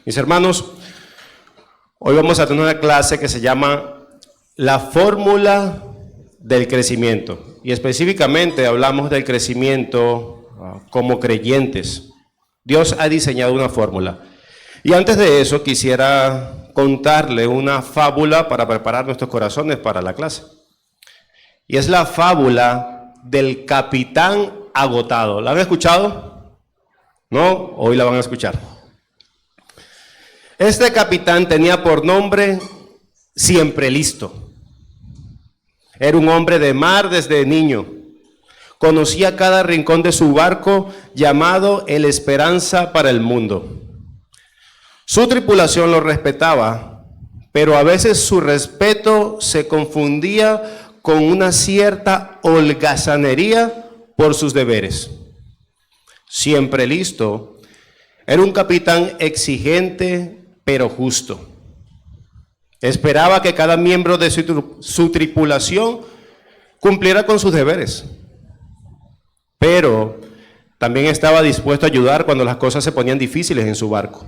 Mis hermanos, hoy vamos a tener una clase que se llama La Fórmula del Crecimiento. Y específicamente hablamos del crecimiento como creyentes. Dios ha diseñado una fórmula. Y antes de eso quisiera contarle una fábula para preparar nuestros corazones para la clase. Y es la fábula del capitán agotado. ¿La han escuchado? ¿No? Hoy la van a escuchar. Este capitán tenía por nombre Siempre Listo. Era un hombre de mar desde niño. Conocía cada rincón de su barco llamado El Esperanza para el Mundo. Su tripulación lo respetaba, pero a veces su respeto se confundía con una cierta holgazanería por sus deberes. Siempre Listo era un capitán exigente pero justo. Esperaba que cada miembro de su tripulación cumpliera con sus deberes, pero también estaba dispuesto a ayudar cuando las cosas se ponían difíciles en su barco.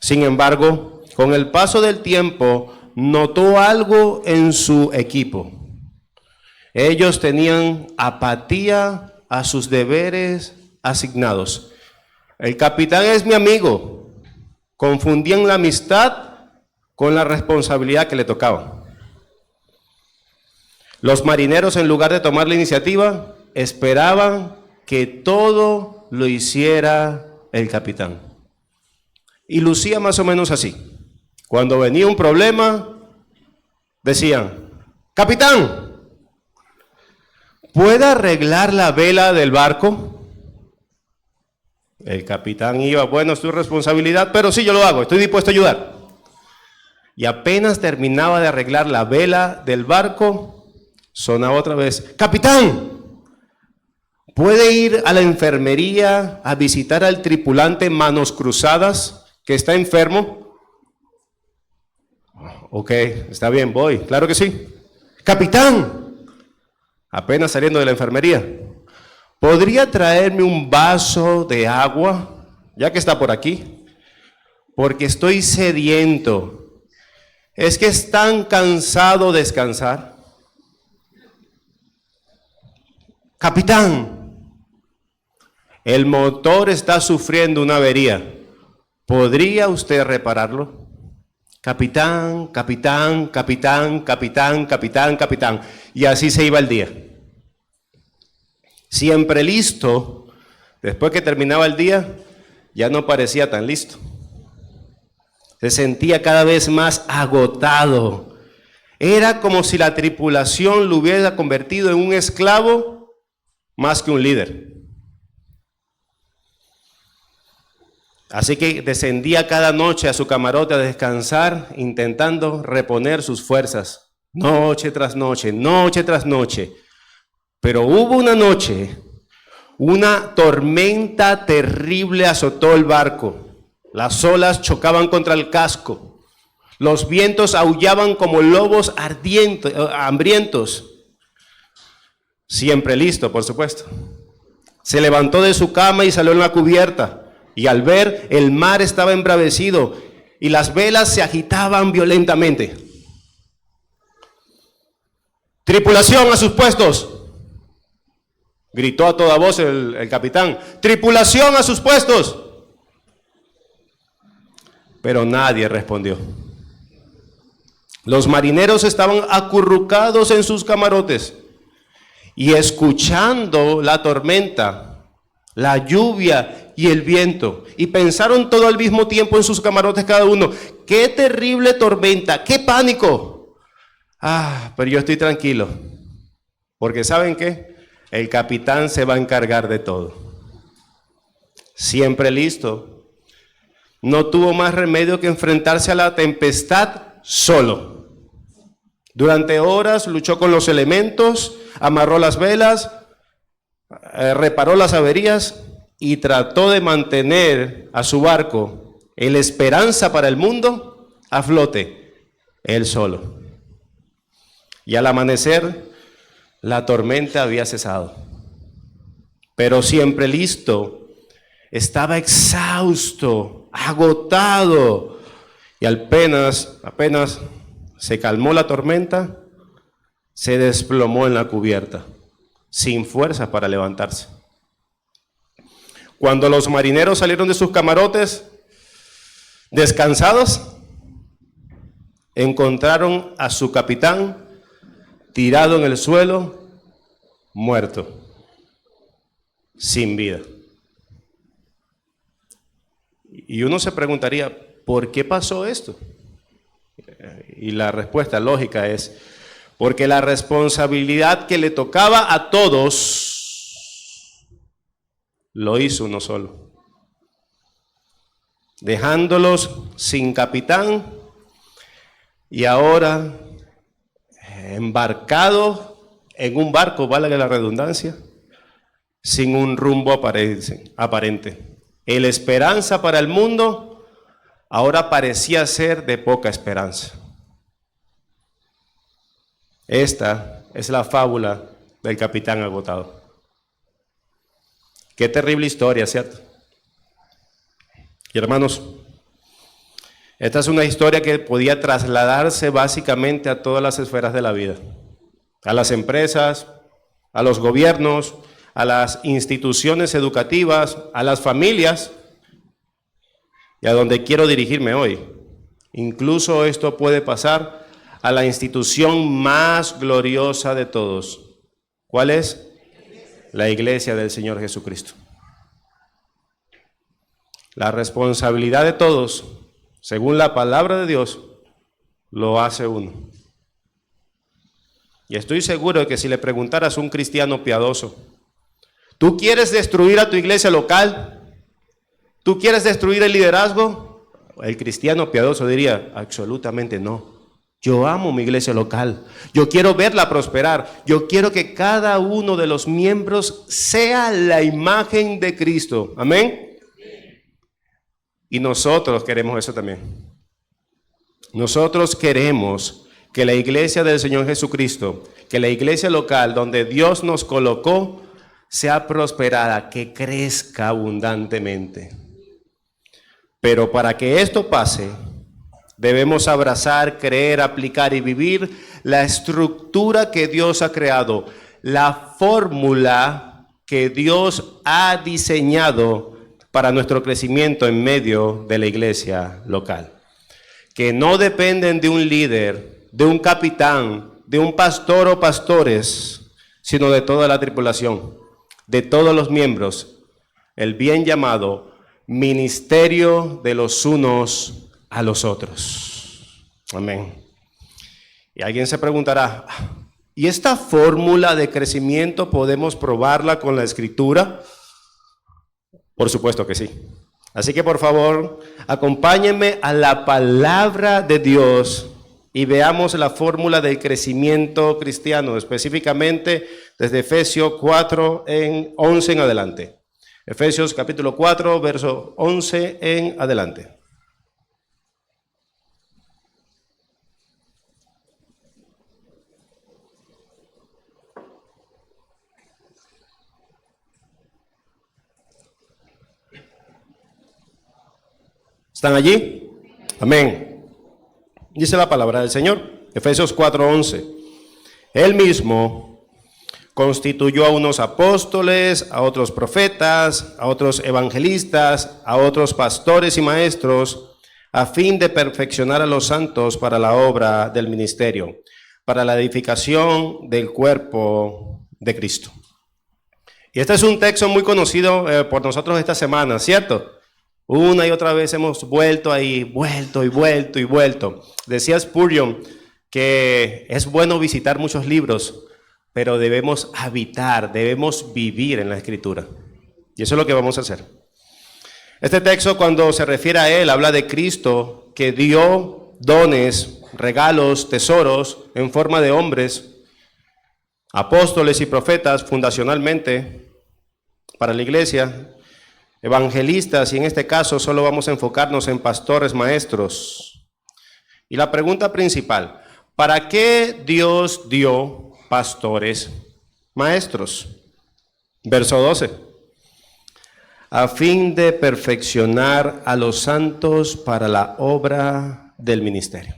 Sin embargo, con el paso del tiempo, notó algo en su equipo. Ellos tenían apatía a sus deberes asignados. El capitán es mi amigo. Confundían la amistad con la responsabilidad que le tocaba. Los marineros, en lugar de tomar la iniciativa, esperaban que todo lo hiciera el capitán. Y lucía más o menos así. Cuando venía un problema, decían: capitán, ¿puede arreglar la vela del barco? El capitán iba: bueno, es tu responsabilidad, pero sí, yo lo hago, estoy dispuesto a ayudar. Y apenas terminaba de arreglar la vela del barco, sonaba otra vez: capitán, ¿puede ir a la enfermería a visitar al tripulante Manos Cruzadas que está enfermo? Ok, está bien, voy, claro que sí. Capitán, apenas saliendo de la enfermería, ¿podría traerme un vaso de agua, ya que está por aquí? Porque estoy sediento. ¿Es que es tan cansado descansar? Capitán, el motor está sufriendo una avería. ¿Podría usted repararlo? Capitán, capitán, capitán, capitán, capitán, capitán. Y así se iba el día. Siempre Listo, después que terminaba el día, ya no parecía tan listo. Se sentía cada vez más agotado. Era como si la tripulación lo hubiera convertido en un esclavo más que un líder. Así que descendía cada noche a su camarote a descansar, intentando reponer sus fuerzas, noche tras noche, noche tras noche. Pero hubo una noche, una tormenta terrible azotó el barco. Las olas chocaban contra el casco. Los vientos aullaban como lobos hambrientos. Siempre Listo, por supuesto. Se levantó de su cama y salió en la cubierta. Y al ver, el mar estaba embravecido y las velas se agitaban violentamente. ¡Tripulación, a sus puestos!, gritó a toda voz el capitán. ¡Tripulación, a sus puestos! Pero nadie respondió. Los marineros estaban acurrucados en sus camarotes y escuchando la tormenta, la lluvia y el viento, y pensaron todo al mismo tiempo en sus camarotes cada uno: ¡qué terrible tormenta! ¡Qué pánico! Pero yo estoy tranquilo, porque ¿saben qué? El capitán se va a encargar de todo. Siempre Listo no tuvo más remedio que enfrentarse a la tempestad solo. Durante horas luchó con los elementos, amarró las velas, reparó las averías y trató de mantener a su barco, El Esperanza para el Mundo, a flote, él solo. Y al amanecer, la tormenta había cesado. Pero Siempre Listo estaba exhausto, agotado, y apenas se calmó la tormenta, se desplomó en la cubierta, sin fuerza para levantarse. Cuando los marineros salieron de sus camarotes, descansados, encontraron a su capitán tirado en el suelo, muerto, sin vida. Y uno se preguntaría, ¿por qué pasó esto? Y la respuesta lógica es, porque la responsabilidad que le tocaba a todos, lo hizo uno solo. Dejándolos sin capitán y ahora embarcado en un barco, válgame la redundancia, sin un rumbo aparente. El esperanza para el mundo ahora parecía ser de poca esperanza. Esta es la fábula del capitán agotado. Qué terrible historia, ¿cierto? Y hermanos, esta es una historia que podía trasladarse básicamente a todas las esferas de la vida, a las empresas, a los gobiernos, a las instituciones educativas, a las familias y a donde quiero dirigirme hoy. Incluso esto puede pasar a la institución más gloriosa de todos. ¿Cuál es? La Iglesia del Señor Jesucristo. La responsabilidad de todos, según la palabra de Dios, lo hace uno. Y estoy seguro de que si le preguntaras a un cristiano piadoso, ¿tú quieres destruir a tu iglesia local? ¿Tú quieres destruir el liderazgo? El cristiano piadoso diría, absolutamente no. Yo amo mi iglesia local. Yo quiero verla prosperar. Yo quiero que cada uno de los miembros sea la imagen de Cristo. Amén. Y nosotros queremos eso también. Nosotros queremos que la iglesia del Señor Jesucristo, que la iglesia local donde Dios nos colocó, sea prosperada, que crezca abundantemente. Pero para que esto pase, debemos abrazar, creer, aplicar y vivir la estructura que Dios ha creado, la fórmula que Dios ha diseñado para nuestro crecimiento en medio de la iglesia local. Que no dependen de un líder, de un capitán, de un pastor o pastores, sino de toda la tripulación, de todos los miembros, el bien llamado ministerio de los unos a los otros. Amén. Y alguien se preguntará, ¿y esta fórmula de crecimiento podemos probarla con la Escritura? Por supuesto que sí. Así que por favor, acompáñenme a la palabra de Dios y veamos la fórmula del crecimiento cristiano, específicamente desde Efesios 4, 11 en adelante. Efesios capítulo 4, verso 11 en adelante. ¿Están allí? Amén. Dice la palabra del Señor, Efesios 4:11. Él mismo constituyó a unos apóstoles, a otros profetas, a otros evangelistas, a otros pastores y maestros, a fin de perfeccionar a los santos para la obra del ministerio, para la edificación del cuerpo de Cristo. Y este es un texto muy conocido por nosotros esta semana, ¿cierto? Una y otra vez hemos vuelto ahí, vuelto. Decía Spurgeon que es bueno visitar muchos libros, pero debemos habitar, debemos vivir en la Escritura. Y eso es lo que vamos a hacer. Este texto, cuando se refiere a él, habla de Cristo que dio dones, regalos, tesoros en forma de hombres, apóstoles y profetas fundacionalmente para la iglesia, evangelistas, y en este caso solo vamos a enfocarnos en pastores, maestros. Y la pregunta principal, ¿para qué Dios dio pastores, maestros? Verso 12. a fin de perfeccionar a los santos para la obra del ministerio.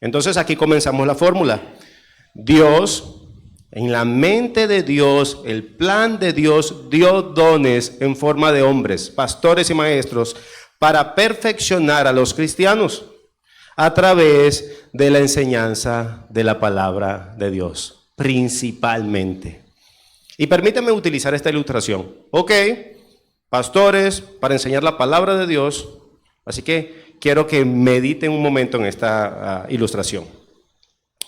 Entonces aquí comenzamos la fórmula. Dios, en la mente de Dios, el plan de Dios, dio dones en forma de hombres, pastores y maestros, para perfeccionar a los cristianos a través de la enseñanza de la palabra de Dios, principalmente. Y permíteme utilizar esta ilustración. Ok, pastores para enseñar la palabra de Dios, así que quiero que mediten un momento en esta ilustración.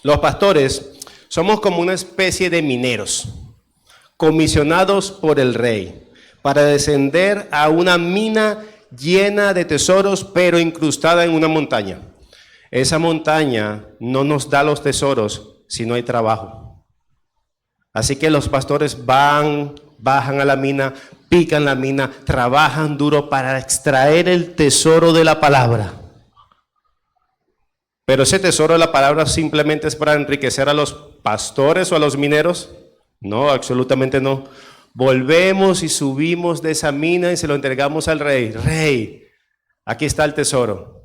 Los pastores somos como una especie de mineros, comisionados por el rey, para descender a una mina llena de tesoros, pero incrustada en una montaña. Esa montaña no nos da los tesoros si no hay trabajo. Así que los pastores bajan a la mina, pican la mina, trabajan duro para extraer el tesoro de la palabra. Pero ese tesoro de la palabra simplemente es para enriquecer a los pastores o a los mineros. No, absolutamente no. Volvemos y subimos de esa mina y se lo entregamos al rey. Rey, aquí está el tesoro.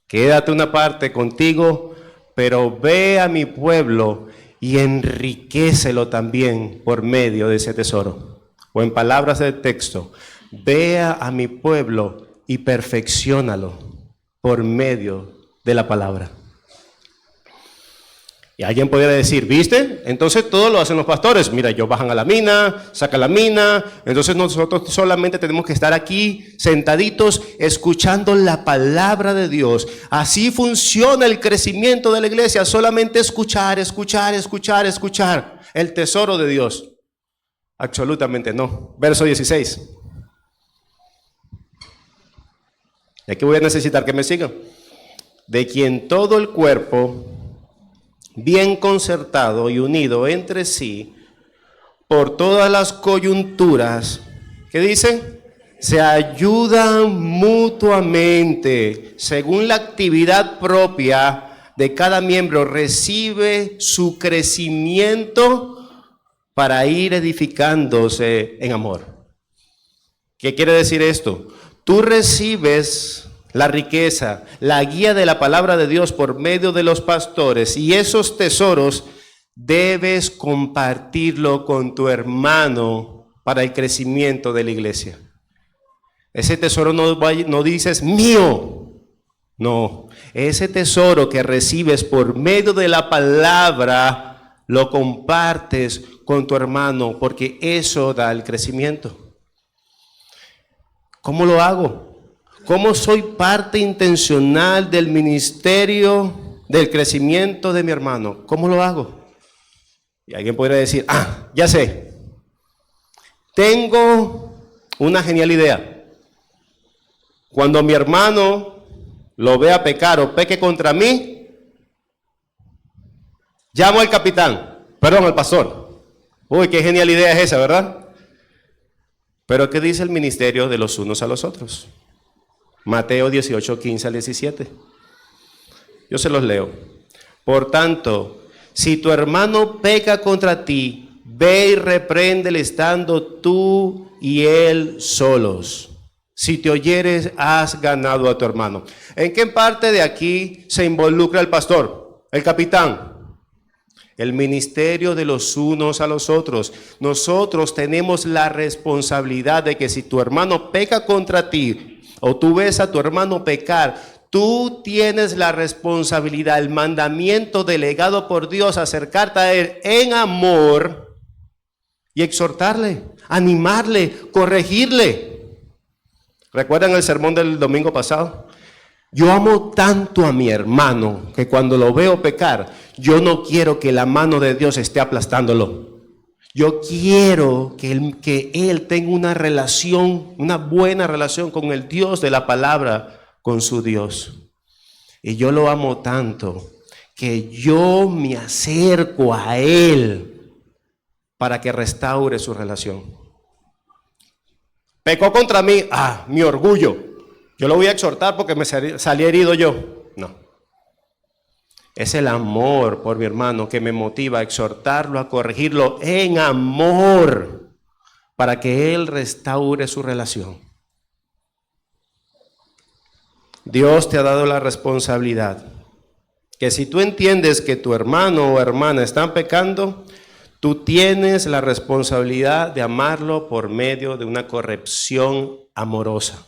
Quédate una parte contigo, pero ve a mi pueblo y enriquécelo también por medio de ese tesoro. O en palabras del texto, vea a mi pueblo y perfecciónalo por medio de la palabra. Y alguien podría decir, ¿viste? Entonces todo lo hacen los pastores. Mira, ellos bajan a la mina, sacan la mina. Entonces nosotros solamente tenemos que estar aquí sentaditos escuchando la palabra de Dios. Así funciona el crecimiento de la iglesia. Solamente escuchar el tesoro de Dios. Absolutamente no. Verso 16. Y aquí voy a necesitar que me sigan. De quien todo el cuerpo, bien concertado y unido entre sí, por todas las coyunturas, ¿qué dice? Se ayudan mutuamente, según la actividad propia de cada miembro, recibe su crecimiento para ir edificándose en amor. ¿Qué quiere decir esto? Tú recibes la riqueza, la guía de la palabra de Dios por medio de los pastores, y esos tesoros debes compartirlo con tu hermano para el crecimiento de la iglesia. Ese tesoro no dices mío, no, ese tesoro que recibes por medio de la palabra lo compartes con tu hermano, porque eso da el crecimiento. ¿Cómo lo hago? ¿Cómo soy parte intencional del ministerio, del crecimiento de mi hermano? ¿Cómo lo hago? Y alguien podría decir, ya sé. Tengo una genial idea. Cuando mi hermano lo vea pecar o peque contra mí, llamo al al pastor. Uy, qué genial idea es esa, ¿verdad? Pero ¿qué dice el ministerio de los unos a los otros? Mateo 18, 15 al 17. Yo se los leo. Por tanto, si tu hermano peca contra ti, ve y repréndele estando tú y él solos. Si te oyeres, has ganado a tu hermano. ¿En qué parte de aquí se involucra el pastor, el capitán? El ministerio de los unos a los otros. Nosotros tenemos la responsabilidad de que si tu hermano peca contra ti, o tú ves a tu hermano pecar, tú tienes la responsabilidad, el mandamiento delegado por Dios, acercarte a él en amor y exhortarle, animarle, corregirle. ¿Recuerdan el sermón del domingo pasado? Yo amo tanto a mi hermano que cuando lo veo pecar, yo no quiero que la mano de Dios esté aplastándolo. Yo quiero que él tenga una relación, una buena relación con el Dios de la palabra, con su Dios. Y yo lo amo tanto que yo me acerco a él para que restaure su relación. Pecó contra mí, mi orgullo. Yo lo voy a exhortar porque me salí herido yo. No. Es el amor por mi hermano que me motiva a exhortarlo, a corregirlo en amor, para que Él restaure su relación. Dios te ha dado la responsabilidad que si tú entiendes que tu hermano o hermana están pecando, tú tienes la responsabilidad de amarlo por medio de una corrección amorosa.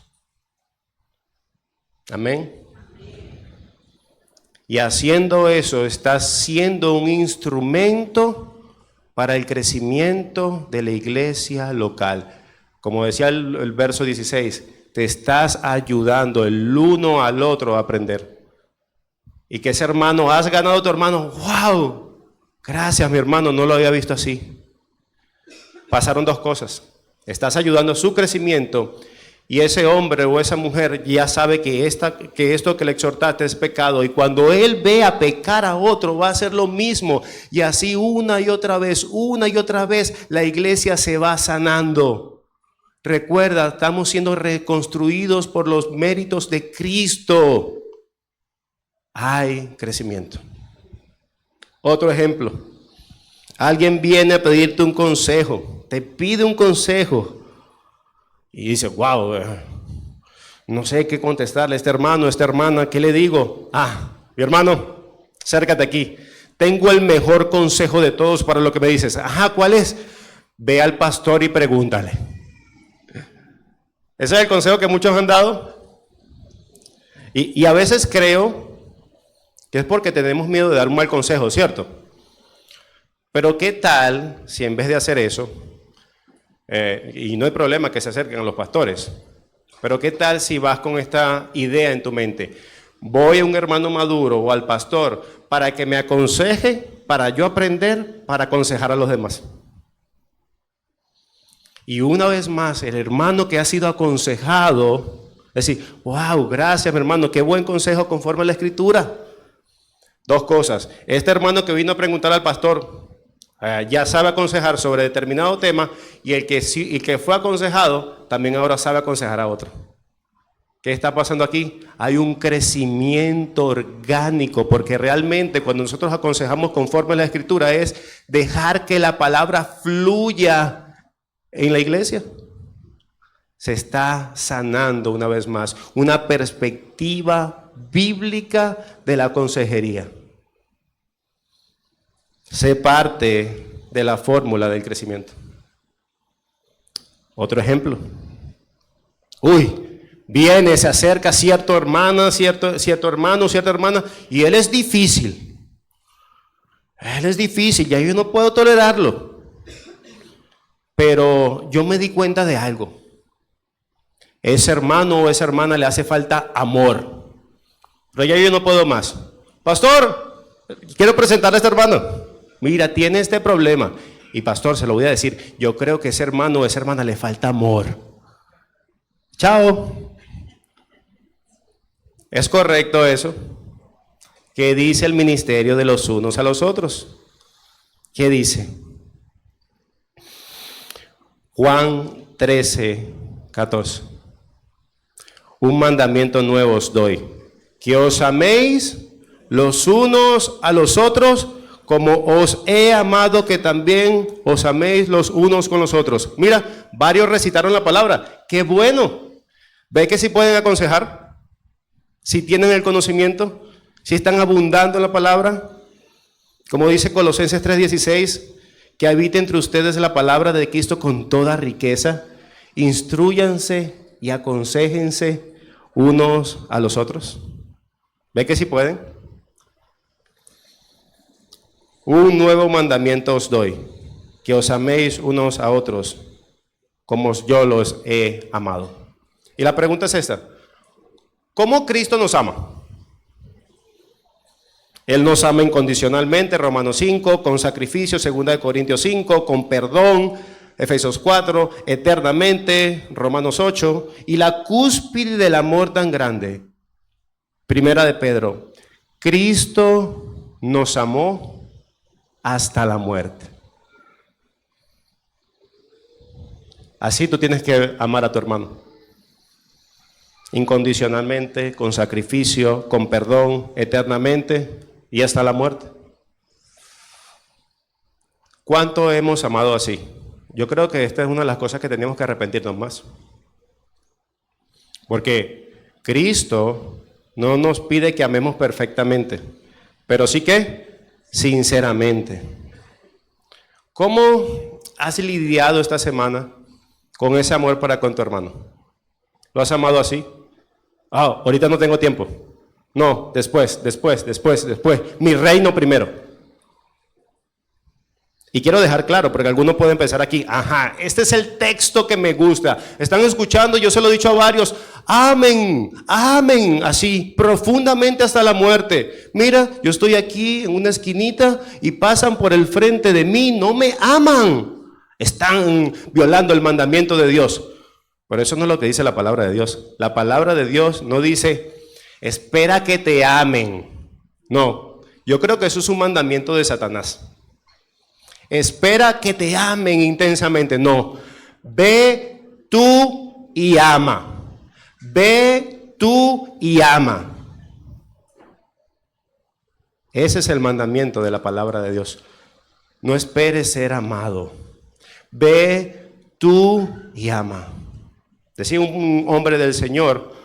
Amén. Y haciendo eso, estás siendo un instrumento para el crecimiento de la iglesia local. Como decía el verso 16, te estás ayudando el uno al otro a aprender. Y que ese hermano, has ganado a tu hermano, ¡wow! Gracias, mi hermano, no lo había visto así. Pasaron dos cosas. Estás ayudando a su crecimiento y ese hombre o esa mujer ya sabe que esto que le exhortaste es pecado. Y cuando él vea pecar a otro, va a hacer lo mismo. Y así una y otra vez, la iglesia se va sanando. Recuerda, estamos siendo reconstruidos por los méritos de Cristo. Hay crecimiento. Otro ejemplo. Alguien viene a pedirte un consejo, te pide un consejo y dice, wow, no sé qué contestarle a este hermano, a esta hermana, ¿qué le digo? Mi hermano, acércate aquí, tengo el mejor consejo de todos para lo que me dices. ¿Cuál es? Ve al pastor y pregúntale. Ese es el consejo que muchos han dado. Y a veces creo que es porque tenemos miedo de dar un mal consejo, ¿cierto? Pero ¿qué tal si en vez de hacer eso, y no hay problema que se acerquen a los pastores, pero qué tal si vas con esta idea en tu mente? Voy a un hermano maduro o al pastor para que me aconseje, para yo aprender, para aconsejar a los demás. Y una vez más, el hermano que ha sido aconsejado, decir, wow, gracias mi hermano, qué buen consejo conforme a la Escritura. Dos cosas. Este hermano que vino a preguntar al pastor ya sabe aconsejar sobre determinado tema y el que fue aconsejado también ahora sabe aconsejar a otro. ¿Qué está pasando aquí? Hay un crecimiento orgánico porque realmente cuando nosotros aconsejamos conforme a la Escritura es dejar que la palabra fluya en la iglesia. Se está sanando una vez más una perspectiva bíblica de la consejería. Sé parte de la fórmula del crecimiento. Otro ejemplo. Viene, se acerca cierto hermano, cierta hermana, y él es difícil. Ya yo no puedo tolerarlo. Pero yo me di cuenta de algo. Ese hermano o esa hermana le hace falta amor. Pero ya yo no puedo más. Pastor, quiero presentar a este hermano. Mira, tiene este problema. Y pastor, se lo voy a decir, yo creo que ese hermano o esa hermana le falta amor. Chao. ¿Es correcto eso? ¿Qué dice el ministerio de los unos a los otros? ¿Qué dice? Juan 13:14. Un mandamiento nuevo os doy, que os améis los unos a los otros, como os he amado, que también os améis los unos con los otros. Mira, varios recitaron la palabra. ¡Qué bueno! ¿Ve que si pueden aconsejar? Si tienen el conocimiento, si están abundando en la palabra. Como dice Colosenses 3:16, que habite entre ustedes la palabra de Cristo con toda riqueza. Instrúyanse y aconséjense unos a los otros. ¿Ve que si pueden? Un nuevo mandamiento os doy, que os améis unos a otros, como yo los he amado. Y la pregunta es esta: ¿cómo Cristo nos ama? Él nos ama incondicionalmente, Romanos 5, con sacrificio, 2 Corintios 5, con perdón, Efesios 4, eternamente, Romanos 8, y la cúspide del amor tan grande, 1 de Pedro, Cristo nos amó hasta la muerte. Así tú tienes que amar a tu hermano. Incondicionalmente, con sacrificio, con perdón, eternamente y hasta la muerte. ¿Cuánto hemos amado así yo creo que esta es una de las cosas que tenemos que arrepentirnos más. Porque Cristo no nos pide que amemos perfectamente, pero sí que sinceramente. ¿Cómo has lidiado esta semana con ese amor para con tu hermano? ¿Lo has amado así? Ahorita no tengo tiempo. No, después. Mi reino primero. Y quiero dejar claro, porque algunos pueden pensar aquí, este es el texto que me gusta. Están escuchando, yo se lo he dicho a varios, amen, así, profundamente hasta la muerte. Mira, yo estoy aquí en una esquinita y pasan por el frente de mí, no me aman. Están violando el mandamiento de Dios. Pero eso no es lo que dice la palabra de Dios. La palabra de Dios no dice, espera que te amen. No, yo creo que eso es un mandamiento de Satanás. Espera que te amen intensamente. No, ve tú y ama. Ve tú y ama. Ese es el mandamiento de la palabra de Dios. No esperes ser amado. Ve tú y ama. Decía un hombre del Señor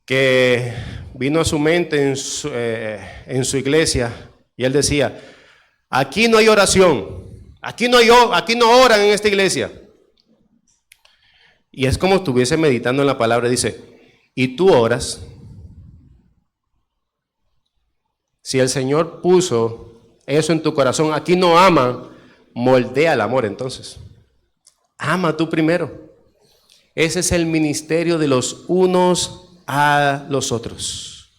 que vino a su mente en su iglesia y él decía, aquí no hay oración, aquí no oran en esta iglesia. Y es como estuviese meditando en la palabra, dice, ¿y tú oras? Si el Señor puso eso en tu corazón, aquí no aman, moldea el amor entonces. Ama tú primero. Ese es el ministerio de los unos a los otros.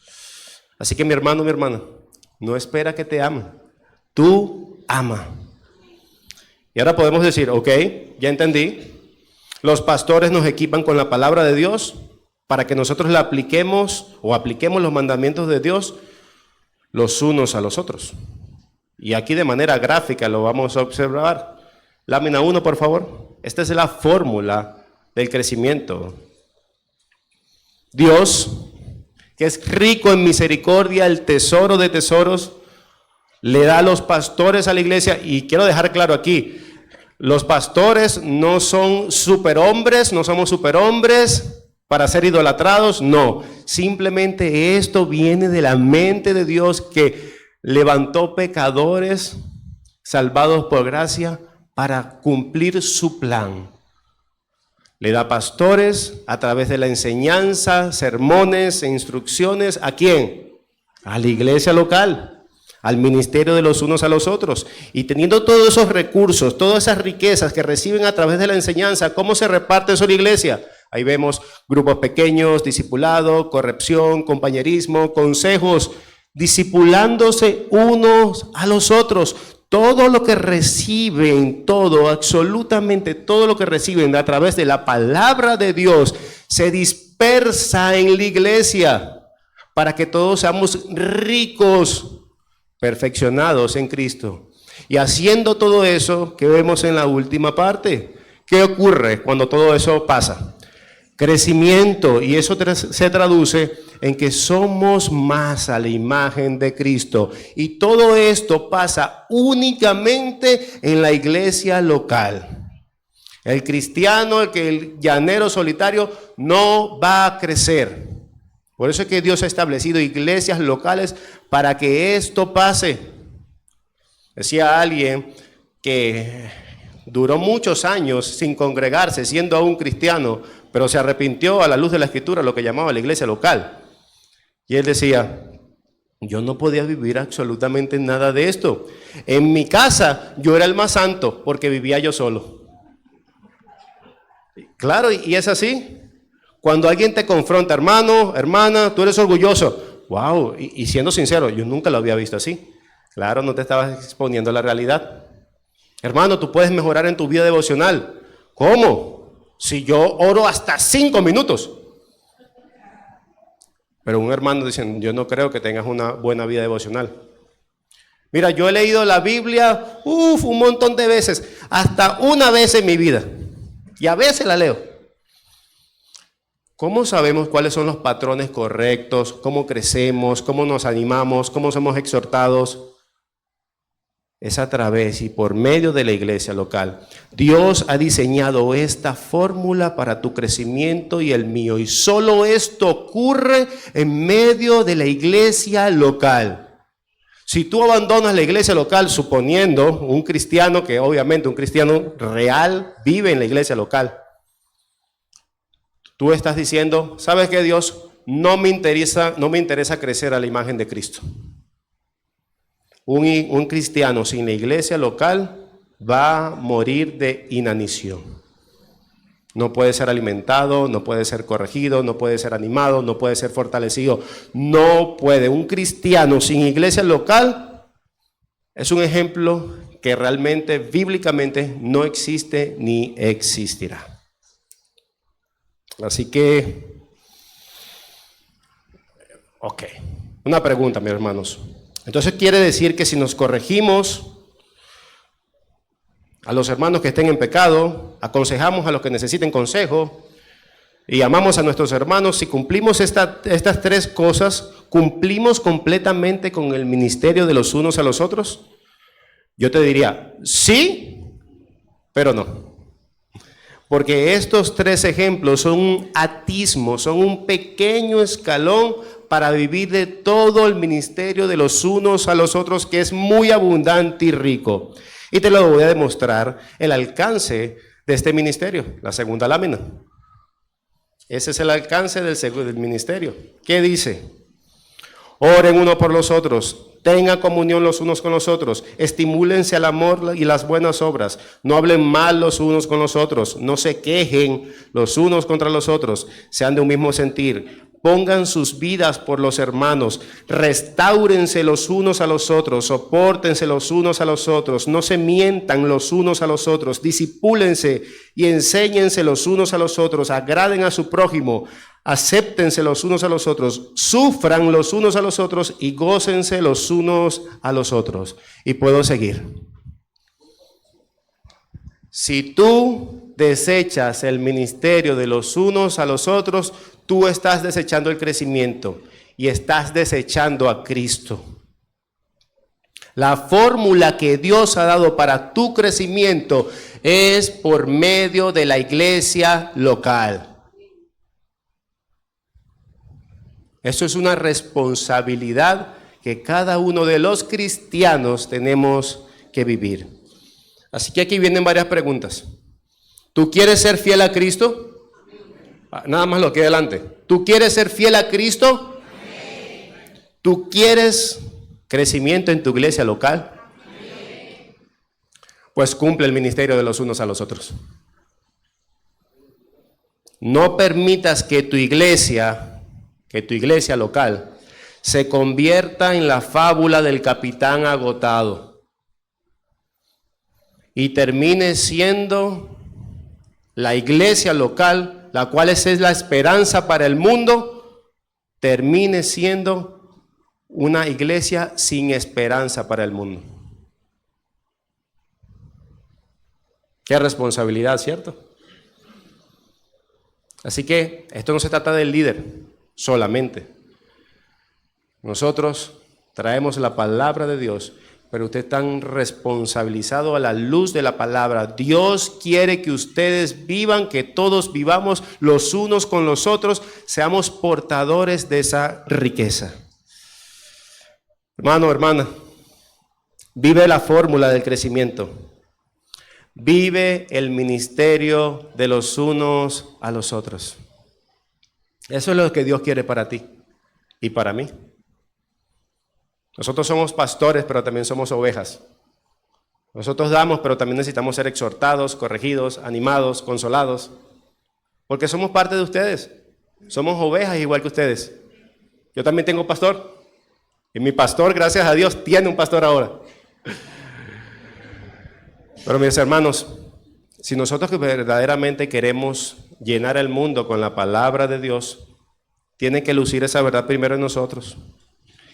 Así que mi hermano, mi hermana, no espera que te amen. Tú ama. Y ahora podemos decir, ok, ya entendí. Los pastores nos equipan con la palabra de Dios para que nosotros la apliquemos o apliquemos los mandamientos de Dios los unos a los otros. Y aquí de manera gráfica lo vamos a observar. Lámina 1, por favor. Esta es la fórmula del crecimiento. Dios, que es rico en misericordia, el tesoro de tesoros, le da a los pastores a la iglesia, y quiero dejar claro aquí, los pastores no son superhombres, no somos superhombres para ser idolatrados, no, simplemente esto viene de la mente de Dios que levantó pecadores salvados por gracia para cumplir su plan. Le da pastores a través de la enseñanza, sermones e instrucciones, ¿a quién? A la iglesia local, al ministerio de los unos a los otros. Y teniendo todos esos recursos, todas esas riquezas que reciben a través de la enseñanza, ¿cómo se reparte eso en la iglesia? Ahí vemos grupos pequeños, discipulado, corrección, compañerismo, consejos, discipulándose unos a los otros. Todo lo que reciben, absolutamente todo lo que reciben a través de la palabra de Dios se dispersa en la iglesia para que todos seamos ricos, perfeccionados en Cristo. Y haciendo todo eso, ¿qué vemos en la última parte? ¿Qué ocurre cuando todo eso pasa? Crecimiento, y eso se traduce en que somos más a la imagen de Cristo. Y todo esto pasa únicamente en la iglesia local. El cristiano, el llanero solitario, no va a crecer. Por eso es que Dios ha establecido iglesias locales para que esto pase. Decía alguien que duró muchos años sin congregarse, siendo aún cristiano, pero se arrepintió a la luz de la Escritura, lo que llamaba la iglesia local. Y él decía, yo no podía vivir absolutamente nada de esto. En mi casa yo era el más santo porque vivía yo solo. Claro, y es así. Cuando alguien te confronta, hermano, hermana, tú eres orgulloso. Wow, y siendo sincero, yo nunca lo había visto así. Claro, no te estabas exponiendo a la realidad. Hermano, tú puedes mejorar en tu vida devocional. ¿Cómo? Si yo oro hasta 5 minutos. Pero un hermano dice, yo no creo que tengas una buena vida devocional. Mira, yo he leído la Biblia, un montón de veces, hasta una vez en mi vida. Y a veces la leo. ¿Cómo sabemos cuáles son los patrones correctos? ¿Cómo crecemos? ¿Cómo nos animamos? ¿Cómo somos exhortados? es a través y por medio de la iglesia local. Dios ha diseñado esta fórmula para tu crecimiento y el mío, y solo esto ocurre en medio de la iglesia local. Si tú abandonas la iglesia local, suponiendo un cristiano, que obviamente un cristiano real vive en la iglesia local, tú estás diciendo, ¿sabes qué, Dios? No me interesa crecer a la imagen de Cristo. Un cristiano sin la iglesia local va a morir de inanición. No puede ser alimentado, no puede ser corregido, no puede ser animado, no puede ser fortalecido. No puede. Un cristiano sin iglesia local es un ejemplo que realmente, bíblicamente, no existe ni existirá. Así que, una pregunta, mis hermanos. Entonces quiere decir que si nos corregimos a los hermanos que estén en pecado, aconsejamos a los que necesiten consejo y amamos a nuestros hermanos, si cumplimos estas tres cosas, ¿cumplimos completamente con el ministerio de los unos a los otros? Yo te diría, sí, pero no. Porque estos tres ejemplos son un atismo, son un pequeño escalón para vivir de todo el ministerio de los unos a los otros, que es muy abundante y rico. Y te lo voy a demostrar el alcance de este ministerio, la segunda lámina. Ese es el alcance del ministerio. ¿Qué dice? Oren uno por los otros, tengan comunión los unos con los otros, estimúlense al amor y las buenas obras, no hablen mal los unos con los otros, no se quejen los unos contra los otros, sean de un mismo sentir, pongan sus vidas por los hermanos, restáurense los unos a los otros, sopórtense los unos a los otros, no se mientan los unos a los otros, disipúlense y enséñense los unos a los otros, agraden a su prójimo, acéptense los unos a los otros, sufran los unos a los otros y gócense los unos a los otros. Y puedo seguir. Si tú desechas el ministerio de los unos a los otros, tú estás desechando el crecimiento y estás desechando a Cristo. La fórmula que Dios ha dado para tu crecimiento es por medio de la iglesia local. Eso es una responsabilidad que cada uno de los cristianos tenemos que vivir. Así que aquí vienen varias preguntas. ¿Tú quieres ser fiel a Cristo? Nada más lo que hay delante. ¿Tú quieres ser fiel a Cristo? ¿Tú quieres crecimiento en tu iglesia local? Pues cumple el ministerio de los unos a los otros. No permitas que tu iglesia local se convierta en la fábula del capitán agotado y termine siendo la iglesia local, la cual es la esperanza para el mundo, termine siendo una iglesia sin esperanza para el mundo. Qué responsabilidad, ¿cierto? Así que esto no se trata del líder solamente. Nosotros traemos la palabra de Dios, pero usted está responsabilizado a la luz de la palabra. Dios quiere que ustedes vivan, que todos vivamos los unos con los otros, seamos portadores de esa riqueza. Hermano, hermana, vive la fórmula del crecimiento. Vive el ministerio de los unos a los otros. Eso es lo que Dios quiere para ti y para mí. Nosotros somos pastores, pero también somos ovejas. Nosotros damos, pero también necesitamos ser exhortados, corregidos, animados, consolados, porque somos parte de ustedes. Somos ovejas igual que ustedes. Yo también tengo pastor, y mi pastor, gracias a Dios, tiene un pastor ahora. Pero mis hermanos, si nosotros verdaderamente queremos llenar el mundo con la palabra de Dios, tiene que lucir esa verdad primero en nosotros.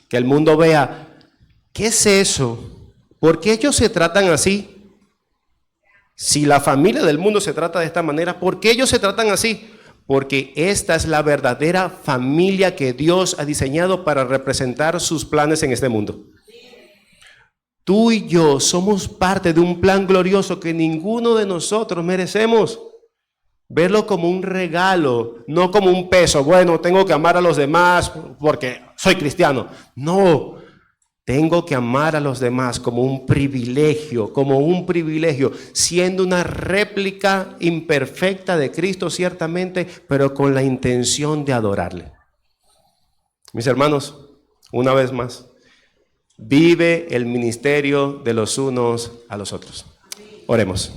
Que el mundo vea, ¿qué es eso? ¿Por qué ellos se tratan así? Si la familia del mundo se trata de esta manera, ¿por qué ellos se tratan así? Porque esta es la verdadera familia que Dios ha diseñado para representar sus planes en este mundo. Tú y yo somos parte de un plan glorioso que ninguno de nosotros merecemos. Verlo como un regalo, no como un peso. Bueno, tengo que amar a los demás porque soy cristiano. No, tengo que amar a los demás como un privilegio, siendo una réplica imperfecta de Cristo ciertamente, pero con la intención de adorarle. Mis hermanos, una vez más, vive el ministerio de los unos a los otros. Oremos.